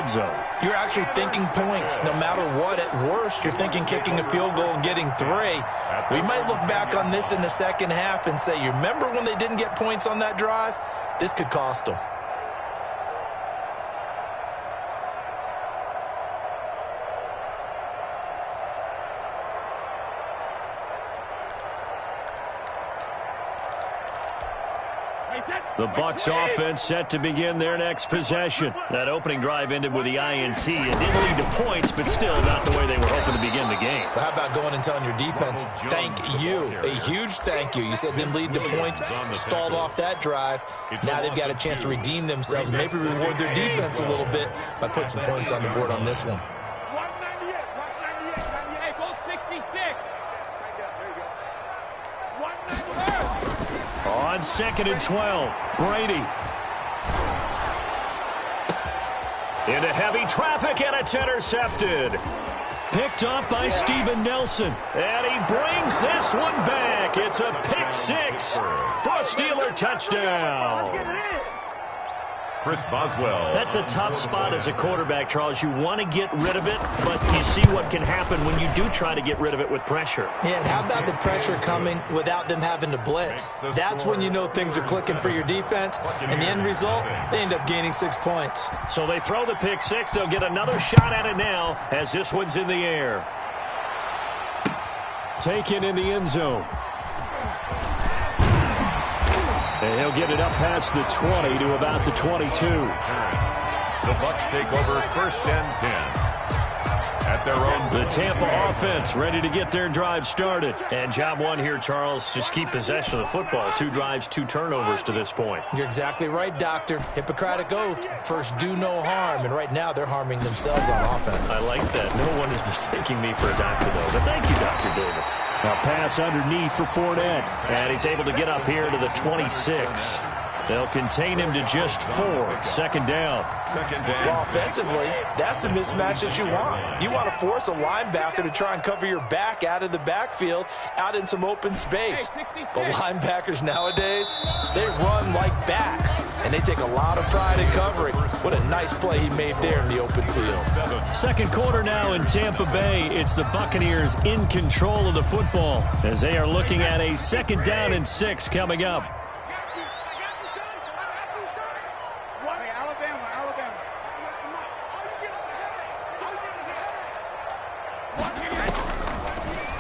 end zone. You're actually thinking points. No matter what, at worst, you're thinking kicking a field goal and getting 3. We might look back on this in the second half and say, you remember when they didn't get points on that drive? This could cost them. The Bucs offense set to begin their next possession. That opening drive ended with the INT. It didn't lead to points, but still not the way they were hoping to begin the game. Well, how about going and telling your defense, thank you, a huge thank you. You said didn't lead to points, stalled off that drive. Now they've got a chance to redeem themselves and maybe reward their defense a little bit by putting some points on the board on this one. On 2nd and 12, Brady. Into heavy traffic, and it's intercepted. Picked up by Steven Nelson. And he brings this one back. It's a pick 6 for a Steeler touchdown. Chris Boswell. That's a tough spot as a quarterback, Charles. You want to get rid of it, but you see what can happen when you do try to get rid of it with pressure. Yeah, and how about the pressure coming without them having to blitz? That's when you know things are clicking for your defense, and the end result, they end up gaining 6 points. So they throw the pick 6. They'll get another shot at it now as this one's in the air. Taken in the end zone. And he'll get it up past the 20 to about the 22. The Bucs take over 1st and 10. At their own. The Tampa offense ready to get their drive started. And job one here, Charles, just keep possession of the football. 2 drives, 2 turnovers to this point. You're exactly right, Doctor. Hippocratic oath. First, do no harm. And right now, they're harming themselves on offense. I like that. No one is mistaking me for a doctor, though. But thank you, Dr. Davis. A pass underneath for Fournette. And he's able to get up here to the 26. They'll contain him to just 4. 2nd down. Well, offensively, that's the mismatch that you want. You want to force a linebacker to try and cover your back out of the backfield, out in some open space. But linebackers nowadays, they run like backs, and they take a lot of pride in covering. What a nice play he made there in the open field. Second quarter now in Tampa Bay. It's the Buccaneers in control of the football as they are looking at a 2nd down and 6 coming up.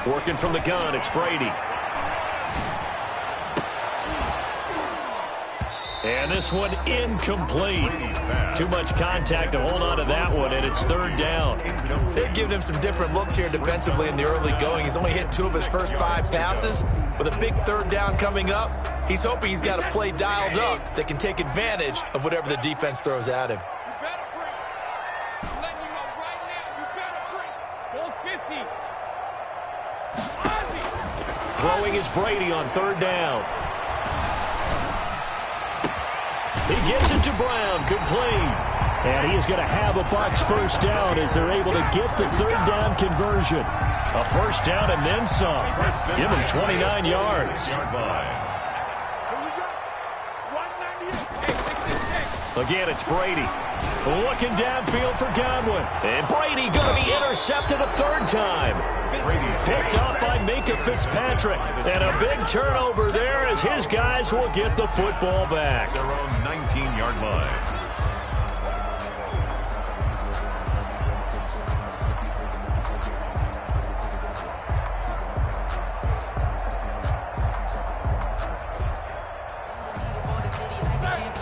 Working from the gun, it's Brady. And this one incomplete. Too much contact to hold on to that one, and it's 3rd down. They're giving him some different looks here defensively in the early going. He's only hit 2 of his first 5 passes. With a big 3rd down coming up, he's hoping he's got a play dialed up that can take advantage of whatever the defense throws at him. Throwing is Brady on 3rd down. He gives it to Brown, complete. And he is going to have a Bucs 1st down as they're able to get the 3rd down conversion. A 1st down and then some. Give him 29 yards. Again, it's Brady. Looking downfield for Godwin. And Brady going to be intercepted a 3rd time. Picked up by Minka Fitzpatrick. And a big turnover there as his guys will get the football back. Their own 19-yard line.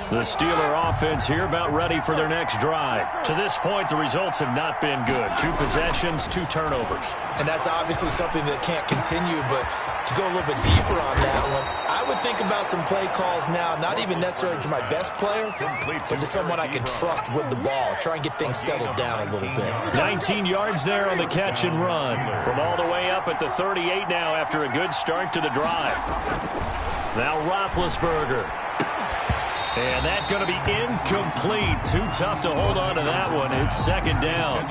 The Steeler offense here about ready for their next drive. To this point, the results have not been good. 2 possessions, 2 turnovers. And that's obviously something that can't continue, but to go a little bit deeper on that one, I would think about some play calls now, not even necessarily to my best player, but to someone I can trust with the ball. Try and get things settled down a little bit. 19 yards there on the catch and run. From all the way up at the 38 now after a good start to the drive. Now Roethlisberger. And that's going to be incomplete. Too tough to hold on to that one. It's 2nd down.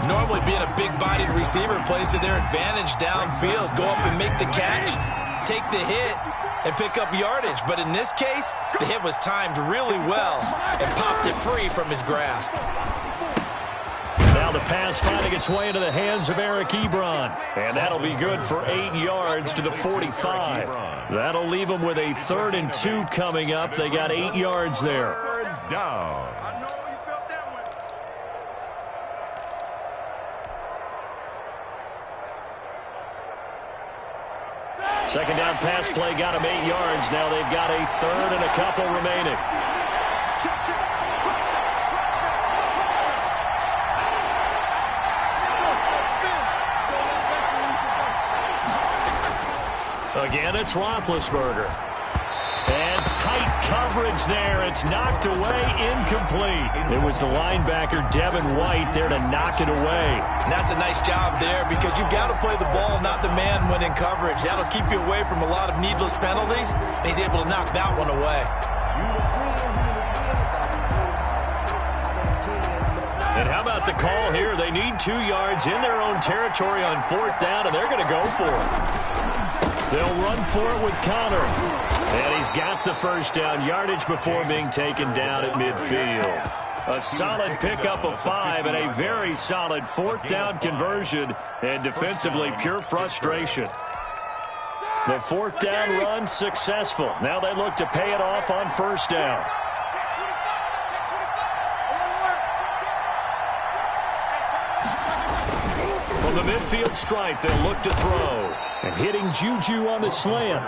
Normally being a big-bodied receiver plays to their advantage downfield. Go up and make the catch, take the hit, and pick up yardage. But in this case, the hit was timed really well and popped it free from his grasp. pass finding its way into the hands of Eric Ebron. And that'll be good for 8 yards to the 45. That'll leave them with a 3rd and 2 coming up. They got 8 yards there. Third down. Second down pass play got them 8 yards. Now they've got a 3rd and a couple remaining. Again, it's Roethlisberger. And tight coverage there. It's knocked away, incomplete. It was the linebacker, Devin White, there to knock it away. And that's a nice job there because you've got to play the ball, not the man when in coverage. That'll keep you away from a lot of needless penalties, and he's able to knock that one away. And how about the call here? They need 2 yards in their own territory on 4th down, and they're going to go for it. They'll run for it with Connor. And he's got the first down yardage before being taken down at midfield. A solid pickup of 5 and a very solid 4th down conversion. And defensively, pure frustration. The 4th down run successful. Now they look to pay it off on 1st down. From the midfield stripe, they'll look to throw. And hitting Juju on the slant.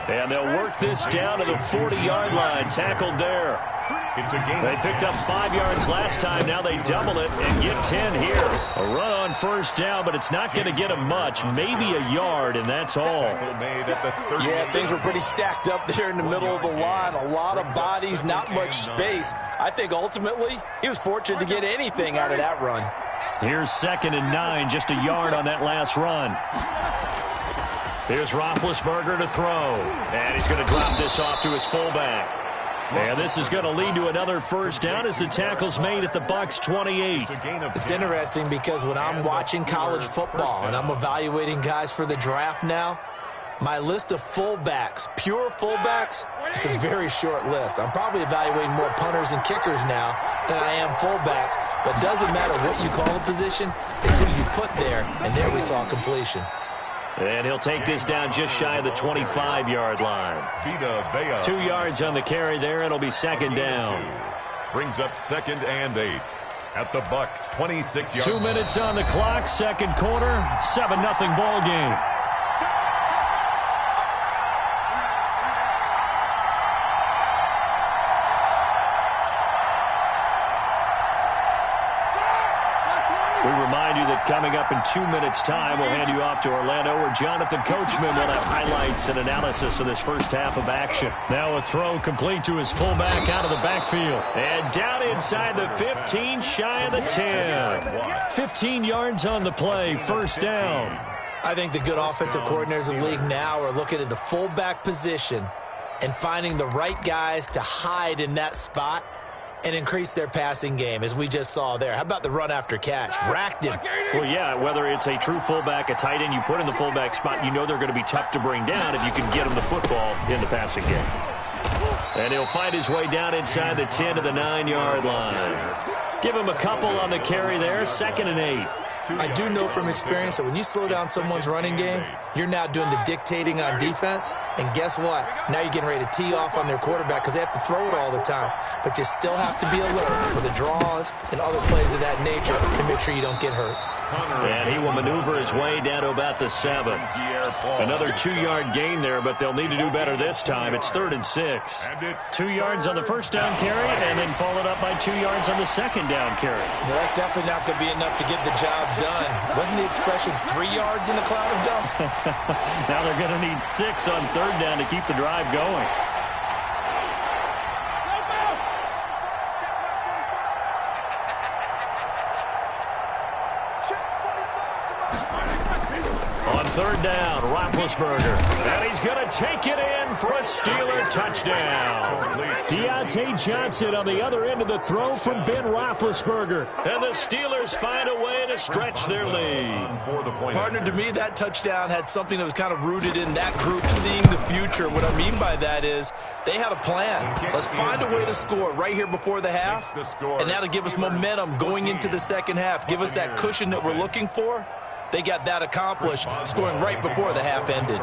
And they'll work this down to the 40-yard line. Tackled there. They picked up 5 yards last time. Now they double it and get 10 here. A run on 1st down, but it's not going to get them much. Maybe a yard, and that's all. Yeah, things were pretty stacked up there in the middle of the line. A lot of bodies, not much space. I think ultimately he was fortunate to get anything out of that run. Here's 2nd and 9, just a yard on that last run. Here's Roethlisberger to throw. And he's going to drop this off to his fullback. And this is going to lead to another 1st down as the tackle's made at the Bucs 28. It's interesting because when I'm watching college football and I'm evaluating guys for the draft now, my list of fullbacks, pure fullbacks, it's a very short list. I'm probably evaluating more punters and kickers now than I am fullbacks. But it doesn't matter what you call a position, it's who you put there. And there we saw completion. And he'll take this down just shy of the 25-yard line. 2 yards on the carry there. It'll be 2nd down. Brings up 2nd and 8 at the Bucs 26-yard 2 minutes on the clock, 2nd quarter, 7-0 ball game. We remind you that coming up in 2 minutes' time, we'll hand you off to Orlando, where Jonathan Coachman will have highlights and analysis of this first half of action. Now a throw complete to his fullback out of the backfield. And down inside the 15, shy of the 10. 15 yards on the play, 1st down. I think the good offensive coordinators in the league now are looking at the fullback position and finding the right guys to hide in that spot and increase their passing game, as we just saw there. How about the run after catch? Racked him. Well, yeah, whether it's a true fullback, a tight end you put in the fullback spot, you know they're going to be tough to bring down if you can get them the football in the passing game. And he'll find his way down inside the 10 to the 9-yard line. Give him a couple on the carry there, 2nd and 8. I do know from experience that when you slow down someone's running game, you're now doing the dictating on defense. And guess what? Now you're getting ready to tee off on their quarterback because they have to throw it all the time. But you still have to be alert for the draws and other plays of that nature to make sure you don't get hurt. And he will maneuver his way down to about the 7. Another 2-yard gain there, but they'll need to do better this time. It's 3rd and 6. 2 yards on the 1st down carry, and then followed up by 2 yards on the 2nd down carry. Well, that's definitely not going to be enough to get the job done. Wasn't the expression 3 yards in a cloud of dust? Now they're going to need 6 on 3rd down to keep the drive going. On third down. Roethlisberger. And he's going to take it in for a Steeler touchdown. Deontay Johnson on the other end of the throw from Ben Roethlisberger. And the Steelers find a way to stretch their lead. Partner, to me, that touchdown had something that was kind of rooted in that group seeing the future. What I mean by that is they had a plan. Let's find a way to score right here before the half, and that'll give us momentum going into the second half. Give us that cushion that we're looking for. They got that accomplished, scoring right before the half ended.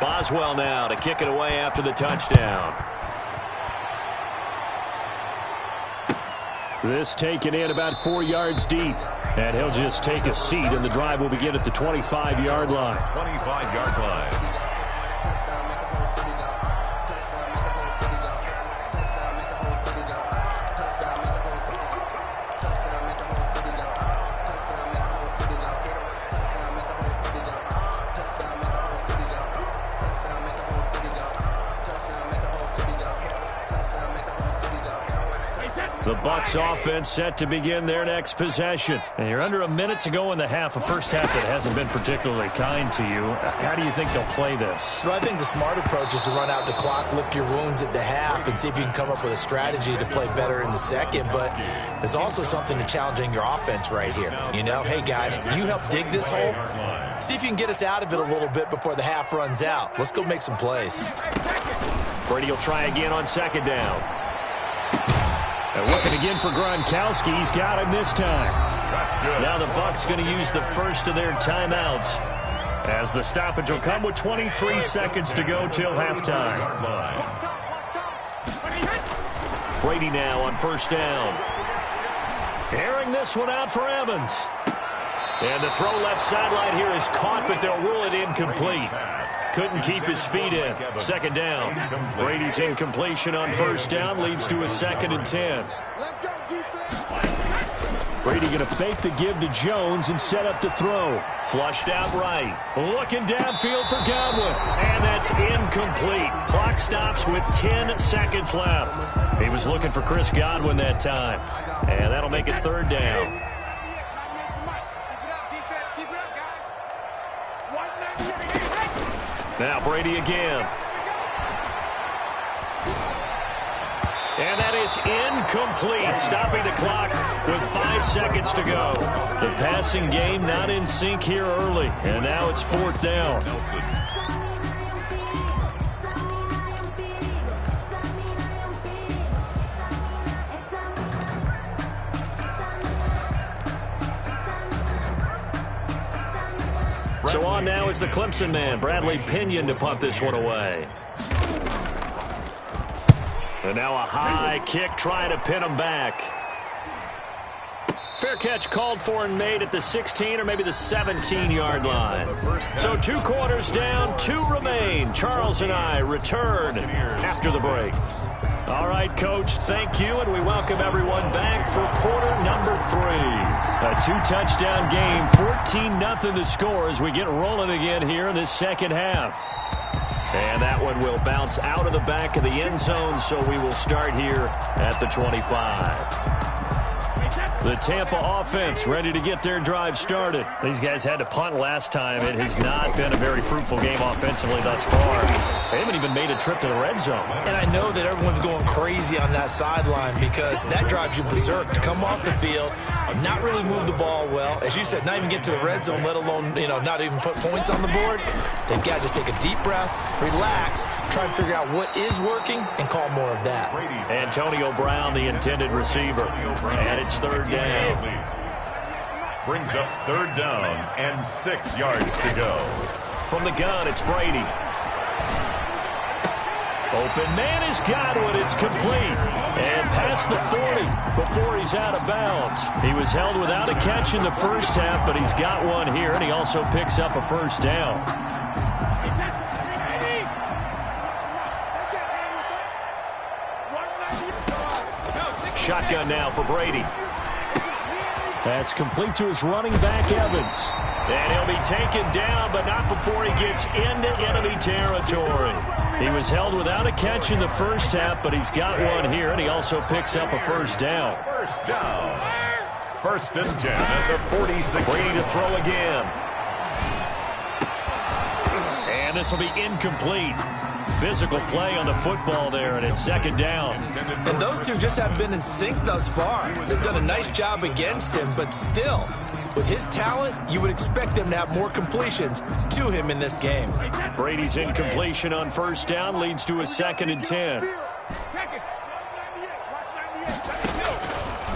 Boswell now to kick it away after the touchdown. This taken in about 4 yards deep. And he'll just take a seat, and the drive will begin at the 25-yard line. 25-yard line. The Bucs offense set to begin their next possession. And you're under a minute to go in the half, a first half that hasn't been particularly kind to you. How do you think they'll play this? Well, I think the smart approach is to run out the clock, lick your wounds at the half, and see if you can come up with a strategy to play better in the second. But there's also something to challenging your offense right here. You know, hey, guys, you help dig this hole. See if you can get us out of it a little bit before the half runs out. Let's go make some plays. Brady will try again on second down. And looking again for Gronkowski. He's got him this time. Now the Bucs going to use the first of their timeouts, as the stoppage will come with 23 seconds to go till halftime. Brady now on first down. Airing this one out for Evans. And the throw left sideline here is caught, but they'll rule it incomplete. Couldn't keep his feet in. Second down. Brady's incompletion on first down leads to a 2nd and 10. Brady going to fake the give to Jones and set up to throw. Flushed out right. Looking downfield for Godwin. And that's incomplete. Clock stops with 10 seconds left. He was looking for Chris Godwin that time. And that'll make it third down. Now Brady again. And that is incomplete, stopping the clock with 5 seconds to go. The passing game not in sync here early, and now it's fourth down. So on now is the Clemson man, Bradley Pinion, to punt this one away. And now a high kick trying to pin him back. Fair catch called for and made at the 16 or maybe the 17-yard line. So 2 quarters down, 2 remain. Charles and I return after the break. All right, Coach, thank you, and we welcome everyone back for quarter number 3. A 2-touchdown game, 14-0 the score as we get rolling again here in this second half. And that one will bounce out of the back of the end zone, so we will start here at the 25. The Tampa offense ready to get their drive started. These guys had to punt last time. It has not been a very fruitful game offensively thus far. They haven't even made a trip to the red zone. And I know that everyone's going crazy on that sideline because that drives you berserk to come off the field, not really move the ball well. As you said, not even get to the red zone, let alone, not even put points on the board. They've got to just take a deep breath, relax, try to figure out what is working, and call more of that. Antonio Brown, the intended receiver. And it's third down. Brings up third down and 6 yards to go. From the gun, it's Brady. Open man is Godwin. It's complete. And past the 40 before he's out of bounds. He was held without a catch in the first half, but he's got one here, and he also picks up a first down. Shotgun now for Brady. That's complete to his running back, Evans. And he'll be taken down, but not before he gets into enemy territory. He was held without a catch in the first half, but he's got one here, and he also picks up a first down. First down. First and 10 at the 46. Brady to throw again. And this will be incomplete. Physical play on the football there, and it's second down. And those two just haven't been in sync thus far. They've done a nice job against him, but still, with his talent, you would expect them to have more completions to him in this game. Brady's incompletion on first down leads to a second and 10.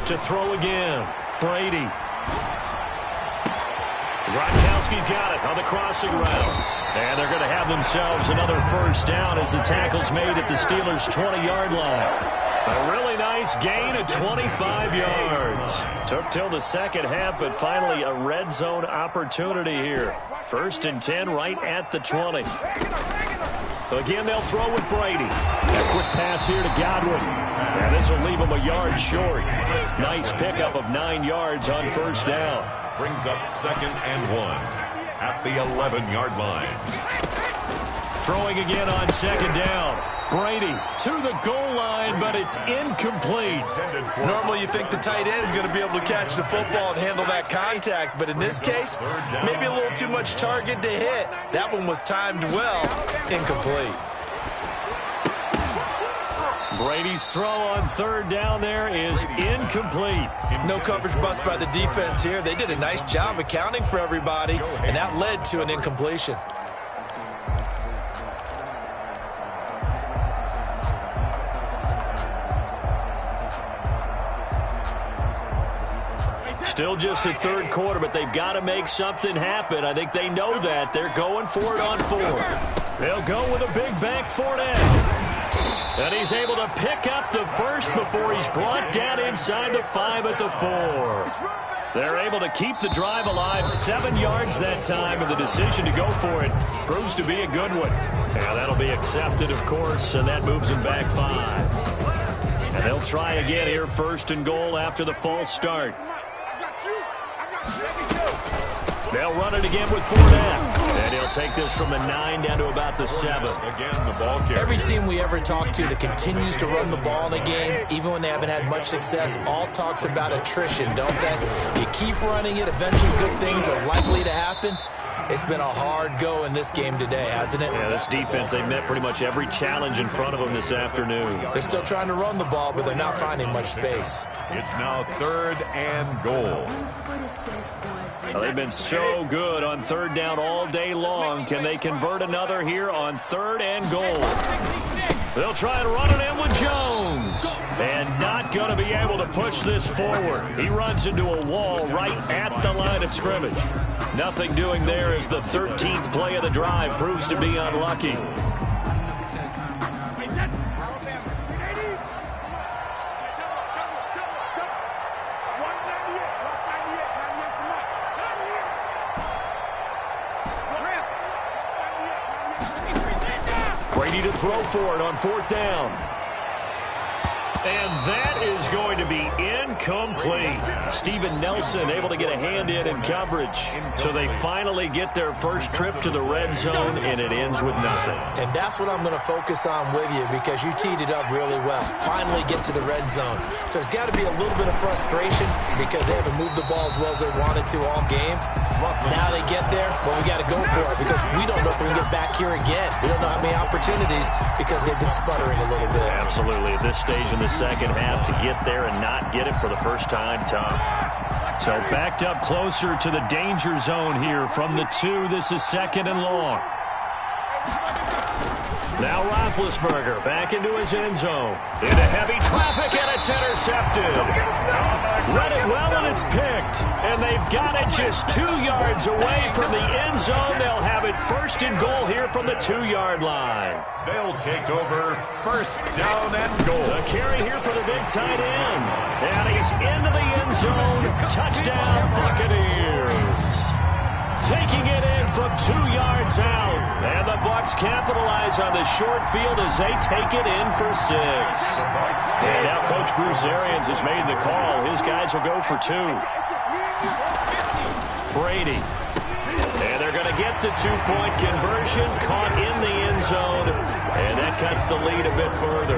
To throw again, Brady. Gronkowski's got it on the crossing route. And they're going to have themselves another first down as the tackle's made at the Steelers' 20-yard line. A really nice gain of 25 yards. Took till the second half, but finally a red zone opportunity here. First and 10 right at the 20. Again, they'll throw with Brady. A quick pass here to Godwin. And this will leave him a yard short. Nice pickup of 9 yards on first down. Brings up second and 1 at the 11-yard line. Throwing again on second down. Brady to the goal line, but it's incomplete. Normally you think the tight end's going to be able to catch the football and handle that contact, but in this case, maybe a little too much target to hit. That one was timed well. Incomplete. Brady's throw on third down there is incomplete. No coverage bust by the defense here. They did a nice job accounting for everybody, and that led to an incompletion. Still just the third quarter, but they've got to make something happen. I think they know that. They're going for it on fourth. They'll go with a big bank Fournette. And he's able to pick up the first before he's brought down inside the 5 at the 4. They're able to keep the drive alive, 7 yards that time, and the decision to go for it proves to be a good one. And that'll be accepted, of course, and that moves them back 5. And they'll try again here, first and goal after the false start. They'll run it again with Fournette. And he'll take this from the 9 down to about the 7. Again, the ball carrier. Every team we ever talk to that continues to run the ball in a game, even when they haven't had much success, all talks about attrition, don't they? You keep running it, eventually good things are likely to happen. It's been a hard go in this game today, hasn't it? Yeah, this defense, they met pretty much every challenge in front of them this afternoon. They're still trying to run the ball, but they're not finding much space. It's now third and goal. Well, they've been so good on third down all day long. Can they convert another here on third and goal? They'll try and run it in with Jones. And not going to be able to push this forward. He runs into a wall right at the line of scrimmage. Nothing doing there as the 13th play of the drive proves to be unlucky. Brady to throw for it on fourth down. And that is going to be incomplete. Steven Nelson able to get a hand in coverage. So they finally get their first trip to the red zone, and it ends with nothing. And that's what I'm going to focus on with you because you teed it up really well. Finally get to the red zone. So there's got to be a little bit of frustration because they haven't moved the ball as well as they wanted to all game. Now they get there, well, we got to go for it because we don't know if we can get back here again. We don't know how many opportunities because they've been sputtering a little bit. Absolutely. At this stage in the second half, to get there and not get it for the first time, tough. So backed up closer to the danger zone here from the 2. This is second and long. Now Roethlisberger back into his end zone. Into heavy traffic, and it's intercepted. Read it well, and it's picked. And they've got it just 2 yards away from the end zone. They'll have it first and goal here from the 2-yard line. They'll take over first down and goal. The carry here for the big tight end. And he's into the end zone. Touchdown, Buccaneers. Taking it in from 2 yards out. And the Bucs capitalize on the short field as they take it in for 6. And now Coach Bruce Arians has made the call. His guys will go for 2. Brady. And they're going to get the 2-point conversion. Caught in the end zone. And that cuts the lead a bit further.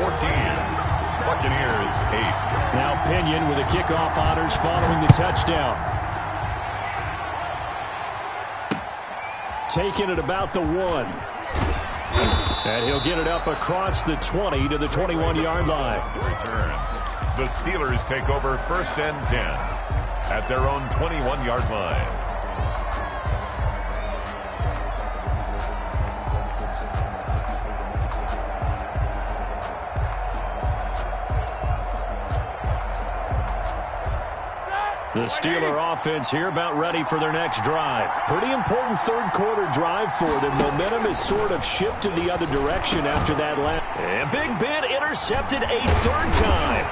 14. Buccaneers 8. Now Pinion with the kickoff honors following the touchdown. Taking it about the 1. And he'll get it up across the 20 to the 21-yard line. Return. The Steelers take over 1st and 10 at their own 21-yard line. The Steeler offense here about ready for their next drive. Pretty important third-quarter drive for them. Momentum has sort of shifted the other direction after that last. And Big Ben intercepted a 3rd time.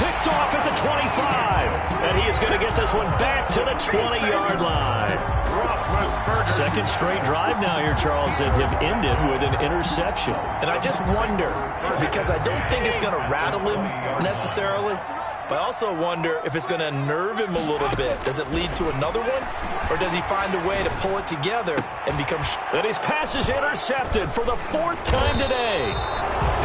Picked off at the 25. And he is going to get this one back to the 20-yard line. 2nd straight drive now here, Charles, that have ended with an interception. And I just wonder, because I don't think it's going to rattle him necessarily, but I also wonder if it's going to nerve him a little bit. Does it lead to another one? Or does he find a way to pull it together and become... And his pass is intercepted for the 4th time today.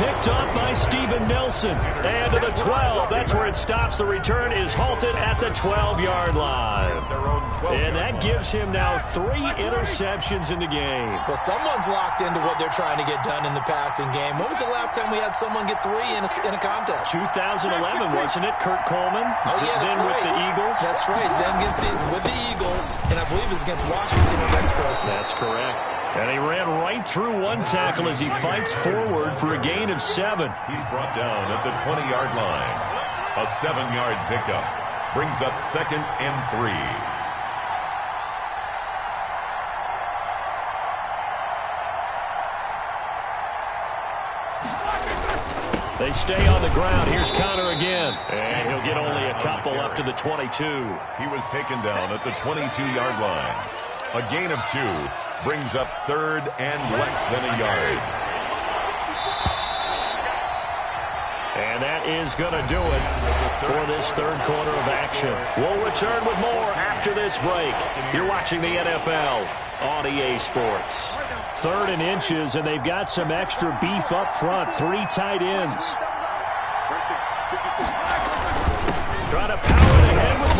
Picked up by Steven Nelson. And to the 12. That's where it stops. The return is halted at the 12-yard line. And that gives him now 3 interceptions in the game. Well, someone's locked into what they're trying to get done in the passing game. When was the last time we had someone get 3 in a contest? 2011, wasn't it? Kurt Coleman. Oh, yeah, that's then right. with the Eagles. That's right. Then with the Eagles. And I believe it's against Washington next Christmas. That's correct. And he ran right through one tackle as he fights forward for a gain of 7. He's brought down at the 20-yard line. A 7-yard pickup brings up 2nd and 3. They stay on the ground. Here's Connor again. And he'll get only a couple up to the 22. He was taken down at the 22-yard line. A gain of 2 brings up 3rd and less than a yard. And that is going to do it for this 3rd quarter of action. We'll return with more after this break. You're watching the NFL on EA Sports. 3rd and inches, and they've got some extra beef up front. 3 tight ends. Trying to power it ahead with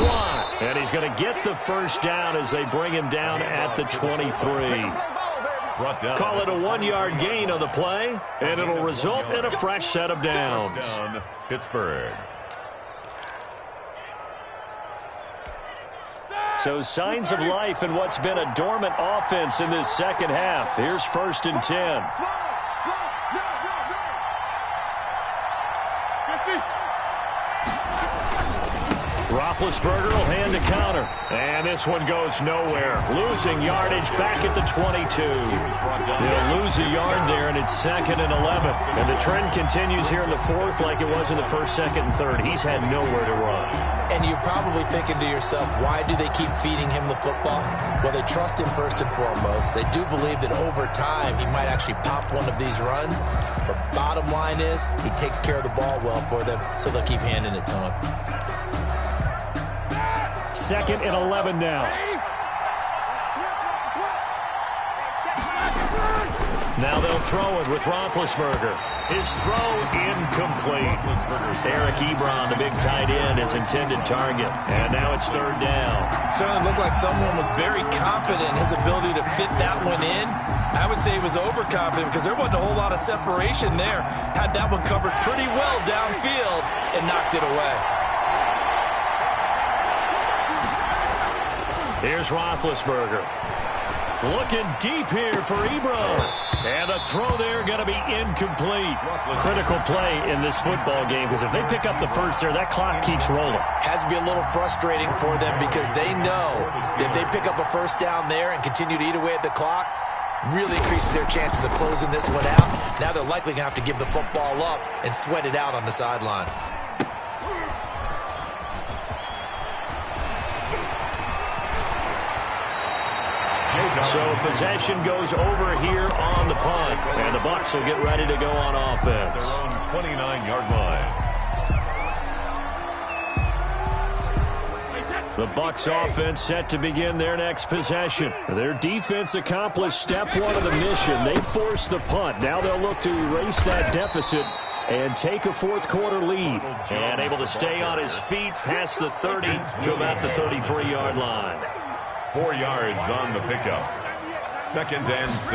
1. And he's going to get the 1st down as they bring him down at the 23. Call it a 1-yard gain on the play, and it'll result in a fresh set of downs. Down, Pittsburgh. So signs of life in what's been a dormant offense in this 2nd half. Here's 1st and 10. Roethlisberger will hand to counter. And this one goes nowhere. Losing yardage back at the 22. They'll lose a yard there, and it's 2nd and 11. And the trend continues here in the 4th like it was in the 1st, 2nd, and 3rd. He's had nowhere to run. And you're probably thinking to yourself, why do they keep feeding him the football? Well, they trust him first and foremost. They do believe that over time he might actually pop one of these runs. But bottom line is he takes care of the ball well for them, so they'll keep handing it to him. 2nd and 11 now. Now they'll throw it with Roethlisberger. His throw incomplete. Eric Ebron, the big tight end, his intended target. And now it's 3rd down. Certainly looked like someone was very confident in his ability to fit that one in. I would say he was overconfident because there wasn't a whole lot of separation there. Had that one covered pretty well downfield and knocked it away. Here's Roethlisberger. Looking deep here for Ebron. And the throw there going to be incomplete. Critical play in this football game because if they pick up the 1st there, that clock keeps rolling. Has to be a little frustrating for them because they know that if they pick up a 1st down there and continue to eat away at the clock, really increases their chances of closing this one out. Now they're likely going to have to give the football up and sweat it out on the sideline. So possession goes over here on the punt. And the Bucs will get ready to go on offense. Their own 29-yard line. The Bucs offense set to begin their next possession. Their defense accomplished step 1 of the mission. They forced the punt. Now they'll look to erase that deficit and take a fourth-quarter lead. And able to stay on his feet past the 30 to about the 33-yard line. 4 yards on the pickup. 2nd and 6.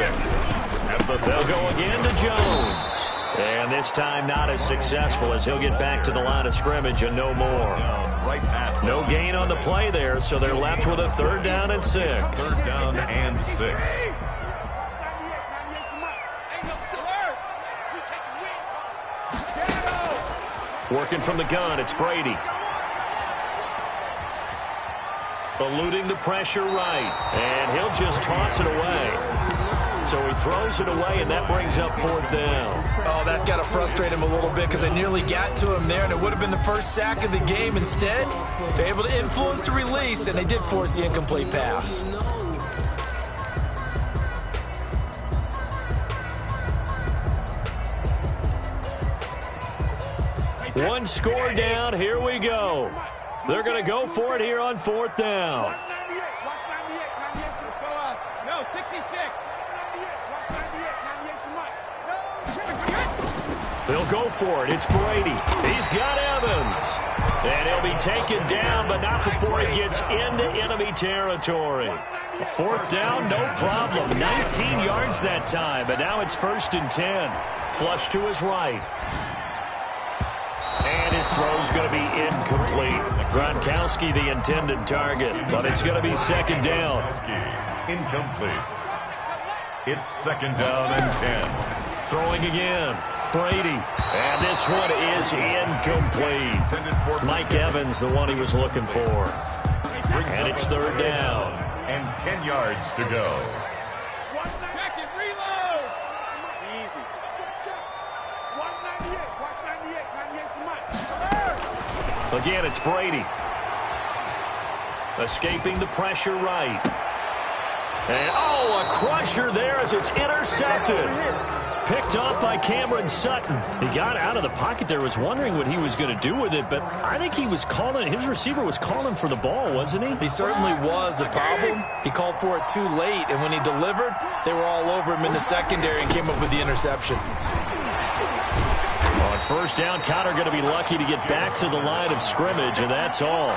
They'll go again to Jones. And this time not as successful as he'll get back to the line of scrimmage and no more. No gain on the play there, so they're left with a 3rd down and 6. 3rd down and 6. Working from the gun, it's Brady. Eluding the pressure right, and he'll just toss it away. So he throws it away, and that brings up 4th down. Oh, that's got to frustrate him a little bit because they nearly got to him there, and it would have been the first sack of the game. Instead, they're able to influence the release, and they did force the incomplete pass. One score down. Here we go. They're going to go for it here on 4th down. They'll go for it. It's Brady. He's got Evans. And he'll be taken down, but not before he gets into enemy territory. 4th down, no problem. 19 yards that time, but now it's 1st and 10. Flush to his right. And his throw's going to be incomplete. Gronkowski the intended target, but it's going to be 2nd down. Incomplete. It's 2nd down and 10. Throwing again. Brady. And this one is incomplete. Mike Evans, the one he was looking for. And it's 3rd down. And 10 yards to go. Again, it's Brady. Escaping the pressure right. And, oh, a crusher there as it's intercepted. Picked off by Cameron Sutton. He got out of the pocket there, was wondering what he was going to do with it, but I think he was calling, his receiver was calling for the ball, wasn't he? He certainly was. The problem, he called for it too late, and when he delivered, they were all over him in the secondary and came up with the interception. On 1st down, Connor going to be lucky to get back to the line of scrimmage, and that's all.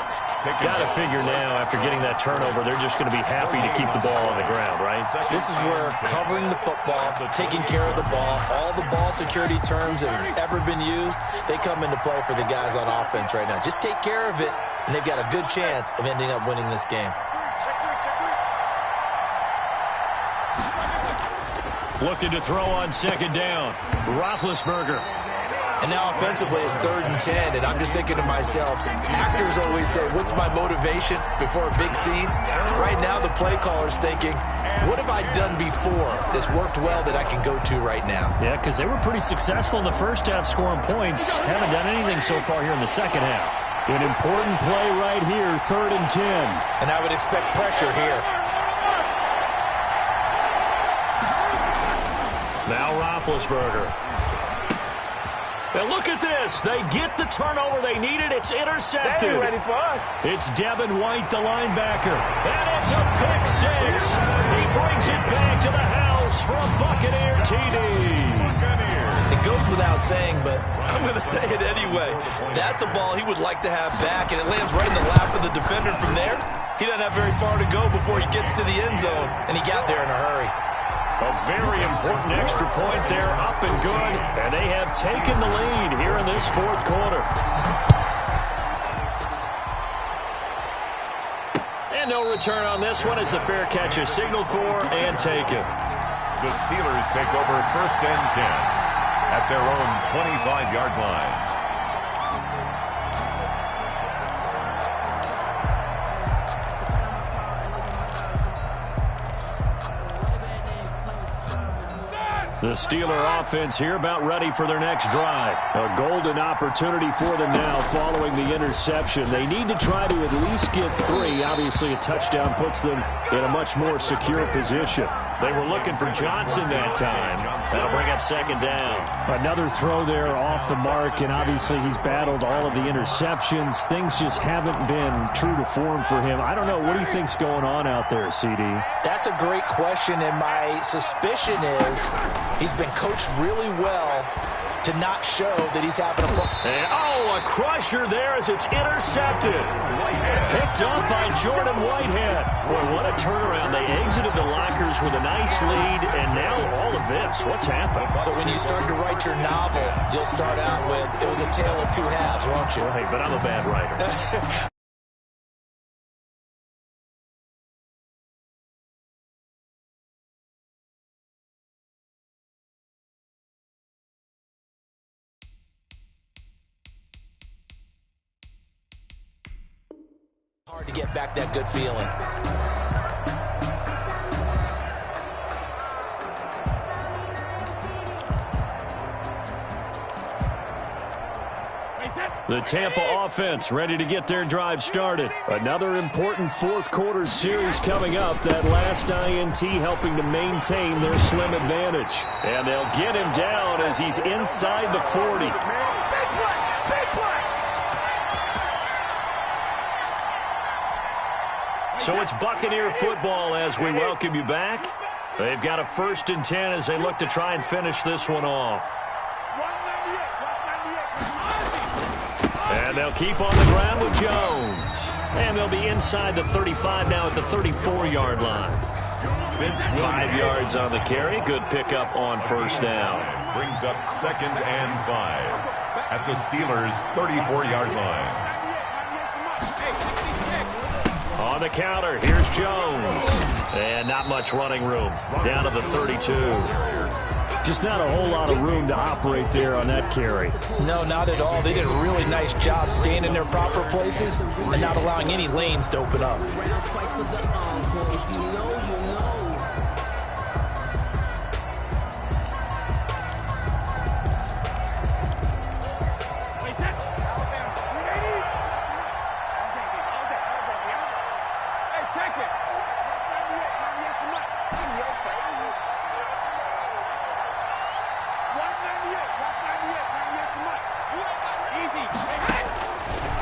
Got to figure now, after getting that turnover, they're just going to be happy to keep the ball on the ground, right? This is where covering the football, taking care of the ball, all the ball security terms that have ever been used, they come into play for the guys on offense right now. Just take care of it, and they've got a good chance of ending up winning this game. Looking to throw on 2nd down. Roethlisberger. And now offensively it's 3rd and 10, and I'm just thinking to myself, actors always say, what's my motivation before a big scene? Right now the play caller's thinking, what have I done before that's worked well that I can go to right now? Yeah, because they were pretty successful in the 1st half scoring points. Haven't done anything so far here in the 2nd half. An important play right here, 3rd and 10. And I would expect pressure here. Now Roethlisberger. And look at this. They get the turnover they needed. It's intercepted. Ready for us. It's Devin White, the linebacker. And it's a pick 6. He brings it back to the house for a Buccaneer TD. It goes without saying, but I'm going to say it anyway. That's a ball he would like to have back, and it lands right in the lap of the defender from there. He doesn't have very far to go before he gets to the end zone, and he got there in a hurry. A very important extra point there, up and good, and they have taken the lead here in this 4th quarter. And no return on this one as the fair catch is signaled for and taken. The Steelers take over 1st and 10 at their own 25-yard line. The Steeler offense here about ready for their next drive. A golden opportunity for them now following the interception. They need to try to at least get 3. Obviously, a touchdown puts them in a much more secure position. They were looking for Johnson that time. That'll bring up 2nd down. Another throw there off the mark, and obviously he's battled all of the interceptions. Things just haven't been true to form for him. I don't know. What do you think's going on out there, CD? That's a great question, and my suspicion is he's been coached really well to not show that he's having a and, a crusher there as it's intercepted. Picked up by Jordan Whitehead. Boy, what a turnaround. They exited the lockers with a nice lead, and now all of this. What's happened? So when you start to write your novel, you'll start out with, it was a tale of two halves, won't you? Right, but I'm a bad writer. Hard to get back that good feeling. The Tampa offense ready to get their drive started. Another important fourth quarter series coming up. That last INT helping to maintain their slim advantage. And they'll get him down as he's inside the 40. So it's Buccaneer football as we welcome you back. They've got a 1st and 10 as they look to try and finish this one off. And they'll keep on the ground with Jones. And they'll be inside the 35 now at the 34-yard line. 5 yards on the carry. Good pickup on 1st down. Brings up 2nd and 5 at the Steelers' 34-yard line. On the counter, here's Jones. And not much running room. Down to the 32. Just not a whole lot of room to operate there on that carry. No, not at all. They did a really nice job staying in their proper places and not allowing any lanes to open up.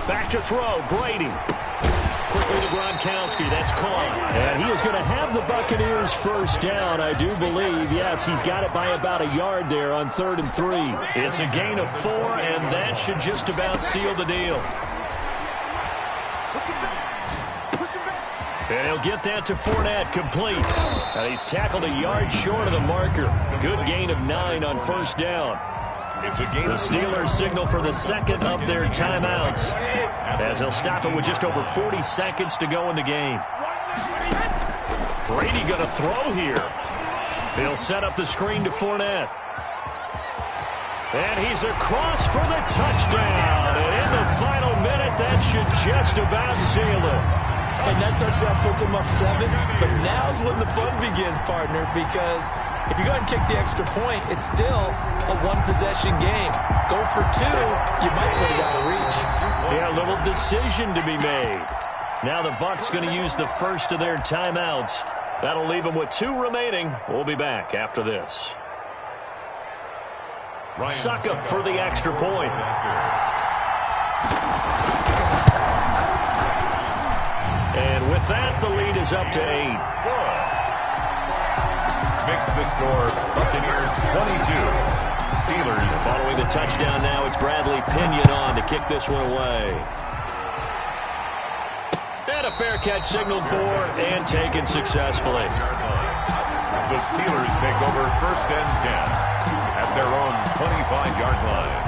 Back to throw, Brady. Quickly to Gronkowski, that's caught. And he is going to have the Buccaneers 1st down, I do believe. Yes, he's got it by about a yard there on 3rd and 3. It's a gain of 4, and that should just about seal the deal. And he'll get that to Fournette, complete. And he's tackled a yard short of the marker. Good gain of 9 on 1st down. It's a game. The Steelers signal for the 2nd of their timeouts as they'll stop it with just over 40 seconds to go in the game. Brady going to throw here. He'll set up the screen to Fournette. And he's across for the touchdown. And in the final minute, that should just about seal it. And that touchdown puts him up 7. But now's when the fun begins, partner, because if you go ahead and kick the extra point, it's still a one-possession game. Go for 2, you might put it out of reach. Yeah, a little decision to be made. Now the Bucs going to use the 1st of their timeouts. That'll leave them with 2 remaining. We'll be back after this. Succop for the extra point. And with that, the lead is up to 8. Makes the score Buccaneers 22. Steelers. Following the touchdown now, it's Bradley Pinion on to kick this one away. And a fair catch signaled for and taken successfully. The Steelers take over 1st and 10 at their own 25-yard line.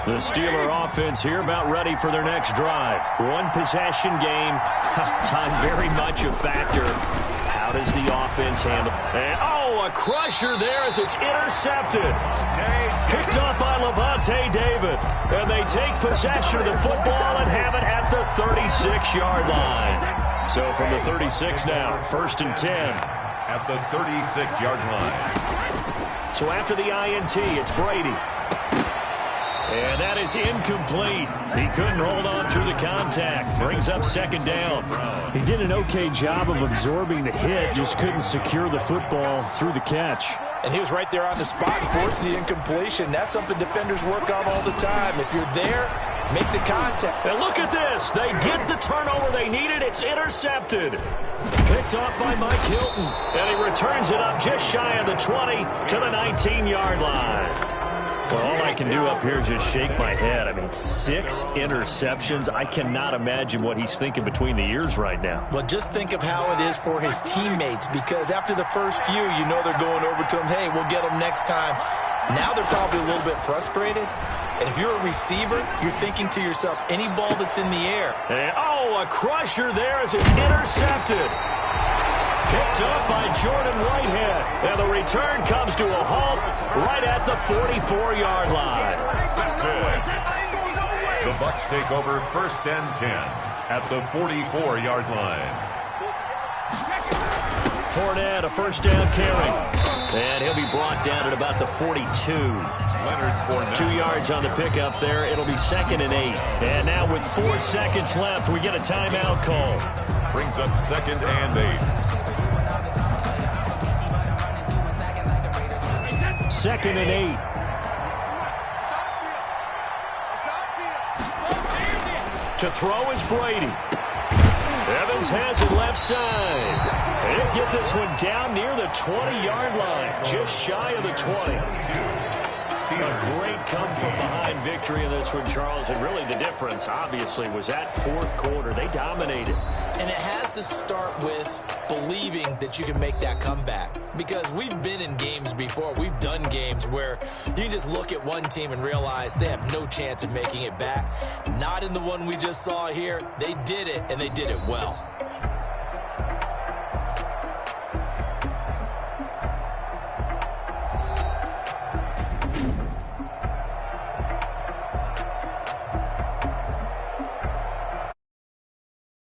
The Steeler offense here about ready for their next drive. One possession game. Time very much a factor. How does the offense handle? And, a crusher there as it's intercepted. Picked up by Levante David. And they take possession of the football and have it at the 36-yard line. So from the 36 now, 1st and 10. At the 36-yard line. So after the INT, it's Brady. And that is incomplete. He couldn't hold on through the contact. Brings up 2nd down. He did an okay job of absorbing the hit, just couldn't secure the football through the catch. And he was right there on the spot and forced the incompletion. That's something defenders work on all the time. If you're there, make the contact. And look at this. They get the turnover they needed. It's intercepted. Picked off by Mike Hilton. And he returns it up just shy of the 20 to the 19-yard line. Well, all I can do up here is just shake my head. I mean, 6 interceptions. I cannot imagine what he's thinking between the ears right now. Well, just think of how it is for his teammates, because after the first few, you know they're going over to him, hey, we'll get them next time. Now they're probably a little bit frustrated. And if you're a receiver, you're thinking to yourself, any ball that's in the air. And, oh, a crusher there as it's intercepted. Picked up by Jordan Whitehead. And the return comes to a halt right at the 44-yard line. The Bucs take over 1st and 10 at the 44-yard line. Fournette, a first down carry. And he'll be brought down at about the 42. Leonard Fournette. 2 yards on the pickup there. It'll be 2nd and 8. And now with 4 seconds left, we get a timeout call. Brings up 2nd and 8. 2nd and 8. To throw is Brady. Evans has it left side. He'll get this one down near the 20-yard line, just shy of the 20. A great come-from-behind victory in this one, Charles. And really the difference, obviously, was that 4th quarter. They dominated. And it has to start with believing that you can make that comeback. Because we've been in games before. We've done games where you can just look at one team and realize they have no chance of making it back. Not in the one we just saw here. They did it, and they did it well.